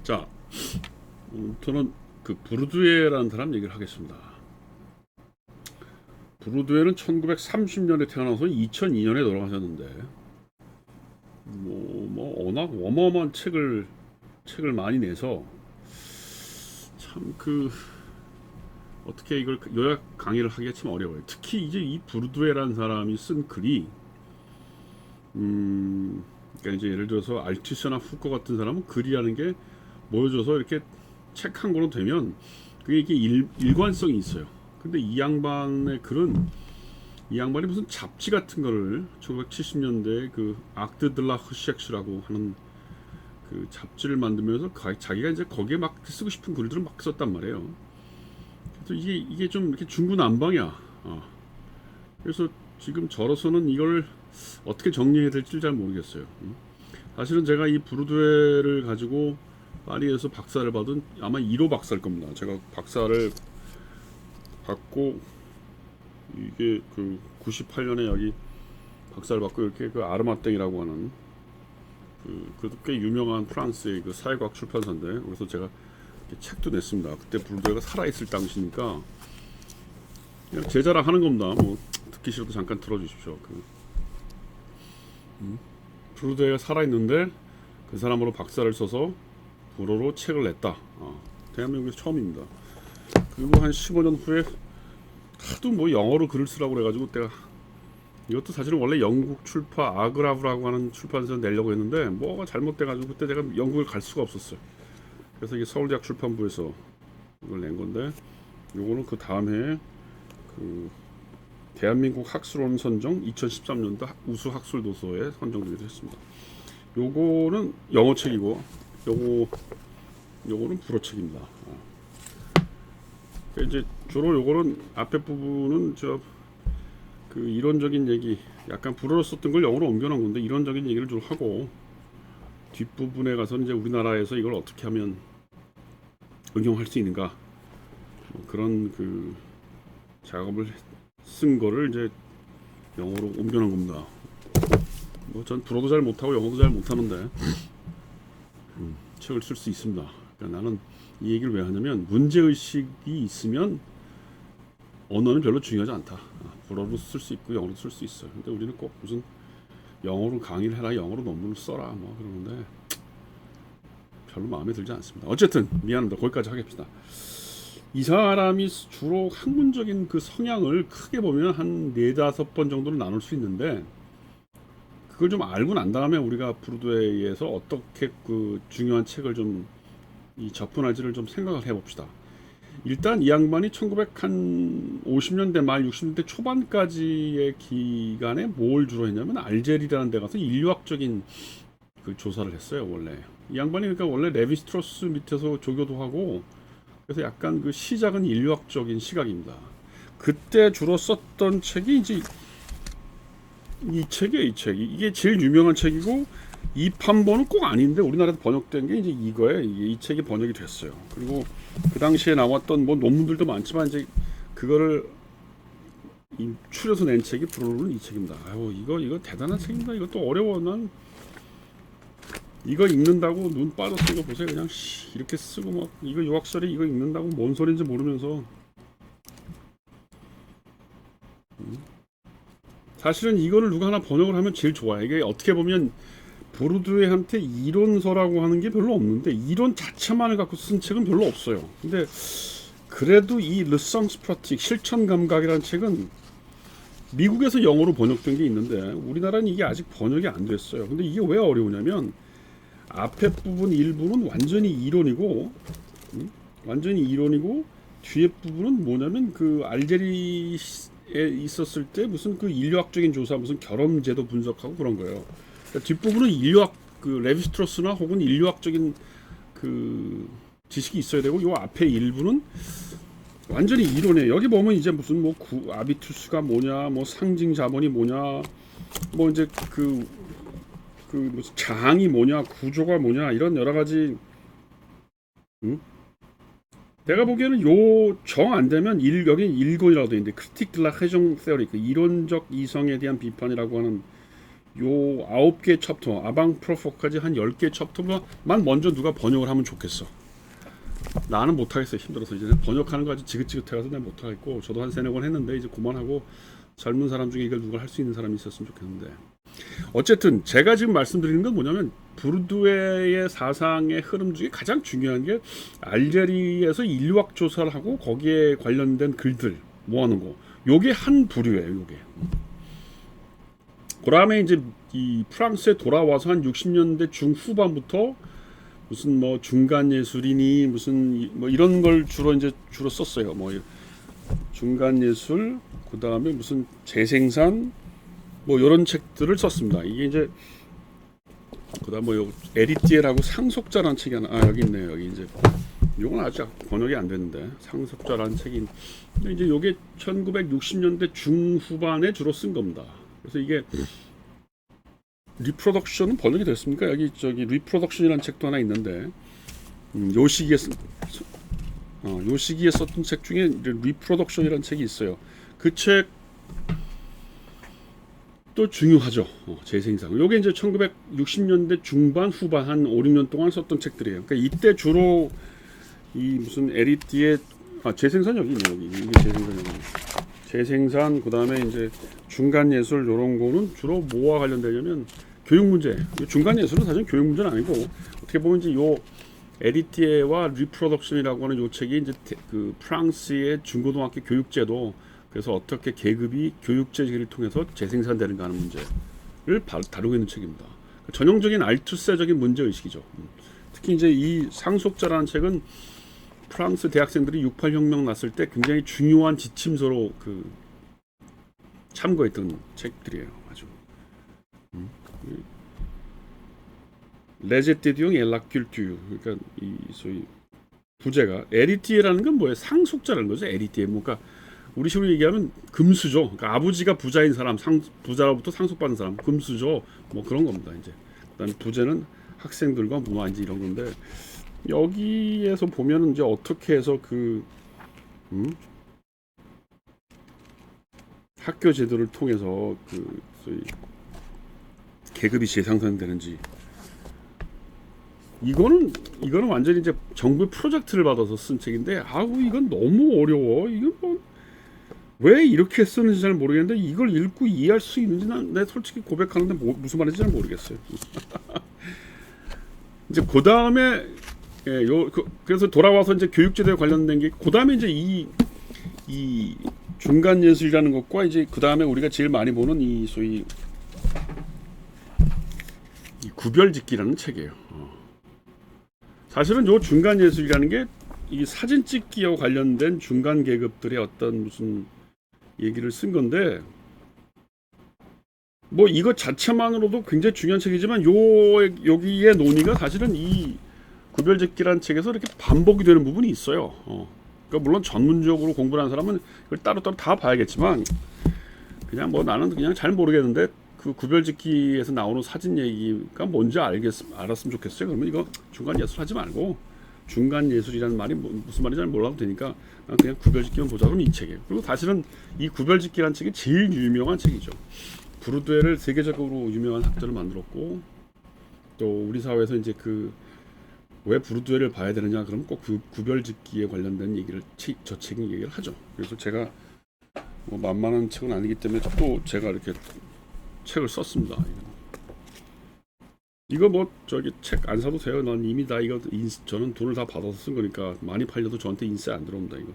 자, 저는 그 부르드웨라는 사람 얘기를 하겠습니다. 부르드웨는 1930년에 태어나서 2002년에 돌아가셨는데, 워낙 어마어마한 책을 많이 내서 참 어떻게 이걸 요약 강의를 하기가 참 어려워요. 특히 이제 이 부르드웨라는 사람이 쓴 글이, 그러니까 이제 예를 들어서 알투스나 후커 같은 사람은 글이라는 게 모여져서 이렇게 책 한 권으로 되면 그게 이게 일관성이 있어요. 근데 이 양반의 글은, 이 양반이 무슨 잡지 같은 거를 1970년대 그 악드 들라 흐쉑스라고 하는 그 잡지를 만들면서 자기가 이제 거기에 막 쓰고 싶은 글들을 막 썼단 말이에요. 그래서 이게 좀 이렇게 중구난방이야. 그래서 지금 저로서는 이걸 어떻게 정리해야 될지 잘 모르겠어요. 사실은 제가 이 부르드웨를 가지고 파리에서 박사를 받은 아마 1호 박사일 겁니다. 제가 박사를 받고 이게 그 98년에 여기 박사를 받고 이렇게 그 아르마땡이라고 하는 그래도 꽤 유명한 프랑스의 그 사회과학 출판사인데, 그래서 제가 책도 냈습니다. 그때 부르드웨가 살아있을 당시니까 그냥 제 자랑 하는 겁니다. 뭐 듣기 싫어도 잠깐 들어주십시오. 부르드웨가 살아있는데 그 사람으로 박사를 써서 불어로 책을 냈다. 대한민국에서 처음입니다. 그리고 한 15년 후에 하도 뭐 영어로 글을 쓰라고 그래가지고 내가 이것도 사실은 원래 영국 출판 아그라브라고 하는 출판사에서 내려고 했는데 뭐가 잘못돼가지고 그때 내가 영국을 갈 수가 없었어요. 그래서 이게 서울대학 출판부에서 이걸 낸 건데, 요거는 그 다음 해에 그 대한민국 학술원 선정 2013년도 우수 학술 도서에 선정되기도 했습니다. 요거는 영어 책이고 요거는 불어 책입니다. 이제 주로 요거는 앞에 부분은 그 이론적인 얘기, 약간 불어로 썼던 걸 영어로 옮겨놓은 건데 이론적인 얘기를 좀 하고, 뒷부분에 가서 이제 우리나라에서 이걸 어떻게 하면 응용할 수 있는가, 그런 그 작업을 쓴 거를 이제 영어로 옮겨놓은 겁니다. 뭐 전 불어도 잘 못하고 영어도 잘 못하는데 책을 쓸 수 있습니다. 그러니까 나는 이 얘기를 왜 하냐면, 문제의식이 있으면 언어는 별로 중요하지 않다. 불어로 쓸 수 있고 영어로 쓸 수 있어요. 근데 우리는 꼭 무슨 영어로 강의를 해라, 영어로 논문을 써라 뭐 그러는데 별로 마음에 들지 않습니다. 어쨌든 미안합니다. 거기까지 하겠습니다. 이 사람이 주로 학문적인 그 성향을 크게 보면 한 4-5번 정도로 나눌 수 있는데, 그걸 좀 알고 난 다음에 우리가 부르드웨에서 어떻게 그 중요한 책을 좀 접근할지를 좀 생각을 해봅시다. 일단 이 양반이 1950년대 말 60년대 초반까지의 기간에 뭘 주로 했냐면 알제리라는 데 가서 인류학적인 그 조사를 했어요. 원래 이 양반이 그러니까 원래 레비스트로스 밑에서 조교도 하고, 그래서 약간 그 시작은 인류학적인 시각입니다. 그때 주로 썼던 책이 이제 이 책이에요. 이 책이 이게 제일 유명한 책이고, 이 판본은 꼭 아닌데 우리나라에서 번역된 게 이제 이거예요. 이 책이 번역이 됐어요. 그리고 그 당시에 나왔던 뭐 논문들도 많지만 이제 그거를 추려서 낸 책이 불어로는 이 책입니다. 아유, 이거 대단한 책입니다. 이것도 어려워. 난 이거 읽는다고 눈 빠져서 이거 보세요. 그냥 이렇게 쓰고 막 이거 유학설이 이거 읽는다고 뭔 소리인지 모르면서, 사실은 이거를 누가 하나 번역을 하면 제일 좋아요. 이게 어떻게 보면 부르드웨한테 이론서라고 하는 게 별로 없는데 이론 자체만을 갖고 쓴 책은 별로 없어요. 근데 그래도 이 르성스 프라틱 실천 감각이라는 책은 미국에서 영어로 번역된 게 있는데 우리나라는 이게 아직 번역이 안 됐어요. 근데 이게 왜 어려우냐면 앞에 부분 일부는 완전히 이론이고 뒤에 부분은 뭐냐면 그 알제리에 있었을 때 무슨 그 인류학적인 조사, 무슨 결혼제도 분석하고 그런 거예요. 그러니까 뒷부분은 인류학 그 레비스트로스나 혹은 인류학적인 그 지식이 있어야 되고, 요 앞에 일부는 완전히 이론이에요. 여기 보면 이제 무슨 뭐 아비투스가 뭐냐, 뭐 상징 자본이 뭐냐, 뭐 이제 그 무슨 장이 뭐냐, 구조가 뭐냐, 이런 여러 가지. 내가 보기에는 요 정 안 되면 여기 일권이라고 돼 있는데, 크리틱 드 라 해정 세어리, 그 이론적 이성에 대한 비판이라고 하는 9개 챕터, 아방 프로포까지 한 10개 챕터만 먼저 누가 번역을 하면 좋겠어. 나는 못하겠어요. 힘들어서 이제 번역하는 거 아주 지긋지긋해가지고 내가 못하겠고, 저도 한 3-4권 했는데 이제 그만하고 젊은 사람 중에 이걸 누가 할 수 있는 사람이 있었으면 좋겠는데, 어쨌든 제가 지금 말씀드리는 건 뭐냐면 부르드웨의 사상의 흐름 중에 가장 중요한 게 알제리에서 인류학 조사를 하고 거기에 관련된 글들 모아놓은 거, 요게 한 부류예요. 요게. 그 다음에 이제 이 프랑스에 돌아와서 한 60년대 중후반부터 무슨 뭐 중간 예술이니 무슨 뭐 이런 걸 주로 썼어요. 뭐 중간 예술, 그 다음에 무슨 재생산 뭐 이런 책들을 썼습니다. 이게 이제 그다음 뭐 에리티에라고 상속자라는 책이 하나 여기 있네요. 여기 이제 요건 아직 번역이 안 됐는데 상속자라는 책이, 근데 이제 요게 1960년대 중후반에 주로 쓴 겁니다. 그래서 이게 리프로덕션은 번역이 됐습니까? 여기 저기 리프로덕션이라는 책도 하나 있는데 요 시기에 썼던 책 중에 리프로덕션이라는 책이 있어요. 그 책 또 중요하죠. 재생산. 요게 이제 1960년대 중반 후반 한 5-6년 동안 썼던 책들이에요. 그러니까 이때 주로 이 무슨 에리티의 재생산 여기 있네. 여기 이게 재생산 그다음에 이제 중간 예술 요런 거는 주로 뭐와 관련되냐면 교육 문제. 중간 예술은 사실 교육 문제는 아니고 어떻게 보면 이제 요 에리티에와 리프로덕션이라고 하는 요 책이 이제 그 프랑스의 중고등학교 교육제도, 그래서 어떻게 계급이 교육제를 통해서 재생산되는가 하는 문제를 다루고 있는 책입니다. 전형적인 알투세적인 문제의식이죠. 특히 이제 이 상속자라는 책은 프랑스 대학생들이 68혁명 났을 때 굉장히 중요한 지침서로 그 참고했던 책들이에요. 아주. 레제테디용 엘라큘튜, 그러니까 이 소위 부제가 에리티에라는 건 뭐예요? 상속자라는 거죠. 에리티에 뭔가 우리 식으로 얘기하면 금수저. 그러니까 아버지가 부자인 사람, 부자로부터 상속받는 사람, 금수저 뭐 그런 겁니다. 이제 그다음에 부제는 학생들과 문화 이제 이런 건데, 여기에서 보면은 이제 어떻게 해서 그 학교 제도를 통해서 그 소위 계급이 재상선되는지, 이거는 완전히 이제 정부 프로젝트를 받아서 쓴 책인데, 아우 이건 너무 어려워. 이건 뭐 왜 이렇게 쓰는지 잘 모르겠는데 이걸 읽고 이해할 수 있는지 내 솔직히 고백하는데 무슨 말인지 잘 모르겠어요. 이제 그 다음에 그래서 돌아와서 이제 교육제도에 관련된 게, 그 다음에 이제 이 중간 예술이라는 것과 이제 그 다음에 우리가 제일 많이 보는 이 소위 이 구별짓기라는 책이에요. 사실은 요 중간 예술이라는 게 이 사진 찍기와 관련된 중간 계급들의 어떤 무슨 얘기를 쓴 건데, 뭐 이것 자체만으로도 굉장히 중요한 책이지만 여기에 논의가 사실은 이 구별짓기라는 책에서 이렇게 반복이 되는 부분이 있어요. 그러니까 물론 전문적으로 공부를 하는 사람은 이걸 따로따로 다 봐야겠지만, 그냥 뭐 나는 그냥 잘 모르겠는데 그 구별짓기에서 나오는 사진 얘기가 뭔지 알았으면 좋겠어요. 그러면 이거 중간 예술 하지 말고 중간 예술이라는 말이 무슨 말인지 잘 몰라도 되니까 그냥 구별짓기만 보자. 그럼 이 책이에요. 그리고 사실은 이 구별짓기라는 책이 제일 유명한 책이죠. 부르드웨를 세계적으로 유명한 학자를 만들었고, 또 우리 사회에서 이제 그 왜 부르드웨를 봐야 되느냐 그러면 꼭 그 구별짓기에 관련된 얘기를 저 책이 얘기를 하죠. 그래서 제가 뭐 만만한 책은 아니기 때문에 또 제가 이렇게 책을 썼습니다. 이거 뭐 저기 책 안 사도 돼요. 난 이미 다 이거 저는 돈을 다 받아서 쓴 거니까 많이 팔려도 저한테 인세 안 들어옵니다. 이거.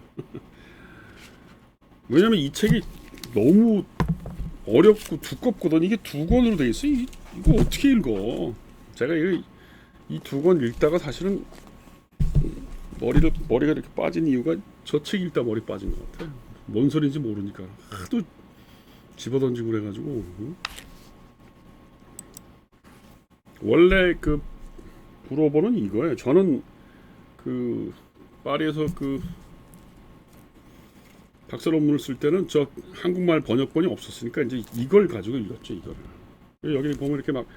왜냐면 이 책이 너무 어렵고 두껍거든. 이게 2권으로 돼 있어. 이거 어떻게 읽어? 제가 이 2권 읽다가 사실은 머리가 이렇게 빠진 이유가 저 책 읽다 머리 빠진 것 같아. 뭔 소리인지 모르니까 하도 집어던지고 그래가지고. 원래 그 불어보는 이거예요. 저는 그 파리에서 그 박사 논문을 쓸 때는 저 한국말 번역본이 없었으니까 이제 이걸 가지고 읽었죠. 이거를. 여기 보면 이렇게 막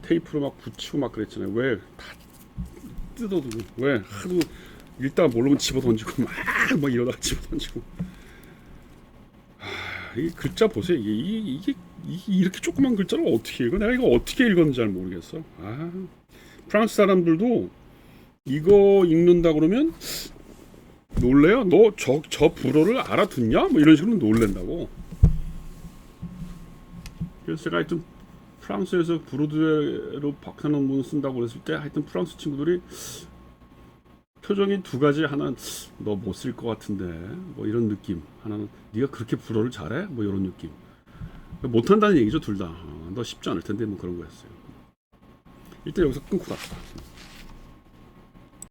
테이프로 막 붙이고 막 그랬잖아요. 왜 다 뜯어두고, 왜 하도 읽다가 모르면 집어던지고 막 이러다가 집어던지고. 이 글자 보세요. 이게 이렇게 조그만 글자를 어떻게 읽어? 내가 이거 어떻게 읽었는지 잘 모르겠어. 프랑스 사람들도 이거 읽는다 그러면 놀래요. 너 저 불어를 알아듣냐? 뭐 이런 식으로 놀랜다고. 그래서 제가 하여튼 프랑스에서 브로드웨이로 박사 논문 쓴다고 그랬을 때 하여튼 프랑스 친구들이 표정이 두 가지. 하나는 너 못 쓸 것 같은데 뭐 이런 느낌, 하나는 네가 그렇게 불어를 잘해? 뭐 이런 느낌. 못한다는 얘기죠, 둘 다. 너 쉽지 않을 텐데 뭐 그런 거였어요. 일단 여기서 끊고 갔다.